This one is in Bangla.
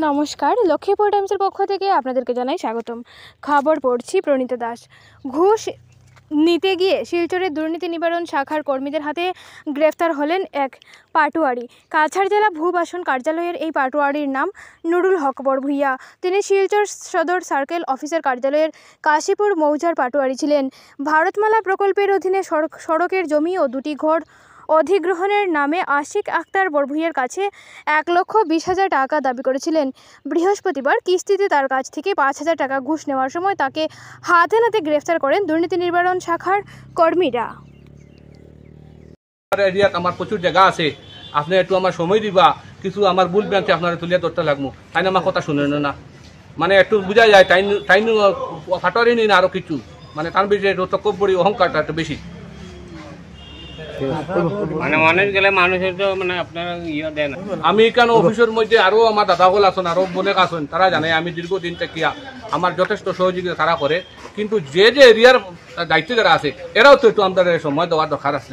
নমস্কার, লক্ষ্মীপুর টাইমসের পক্ষ থেকে আপনাদেরকে জানাই স্বাগতম। খবর পড়ছি প্রণীতা দাস। ঘুষ নিতে গিয়ে শিলচরের দুর্নীতি নিবারণ শাখার কর্মীদের হাতে গ্রেফতার হলেন এক পাটোয়ারি। কাছাড় জেলা ভূবাসন কার্যালয়ের এই পাটোয়ারির নাম নুরুল হক বড়ভূইয়া। তিনি শিলচর সদর সার্কেল অফিসার কার্যালয়ের কাশীপুর মৌজার পাটোয়ারি ছিলেন। ভারতমালা প্রকল্পের অধীনে সড়কের জমি ও দুটি ঘর অধিগ্রহণের নামে আশিক আক্তার বড়ভূইয়ার কাছে 1,20,000 টাকা দাবি করেছিলেন। বৃহস্পতিবার কিস্তিতে তার কাছ থেকে 5,000 টাকা ঘুষ নেওয়ার সময় তাকে হাতে নাতে গ্রেফতার করেন দুর্নীতি নিবারণ শাখার কর্মীরা। এরিয়াত আমার প্রচুর জায়গা আছে, আপনি একটু আমার সময় দিবা, কিছু আমার ভুল ভ্রান্তি আপনারা তুলিয়া ধরতে লাগবো, তাই আমার কথা শুনেন না, মানে একটু বোঝা যায় টাইন ফাটারি নেই না আরো কিছু, মানে তার বেশি তকব্বরি অহংকারটা একটু বেশি। মানে মানুষ গেলে মানুষের তো মানে আপনারা ইয়ে দেন। আমি এখানে অফিসের মধ্যে আরো আমার দাদাগুলো আছেন, আরো বোনেক আছেন, তারা জানে আমি দীর্ঘদিন থেকে আমার যথেষ্ট সহযোগিতা তারা করে, কিন্তু যে এরিয়ার দায়িত্ব যারা আছে এরাও তো একটু আমাদের সময় দেওয়ার দরকার আছে।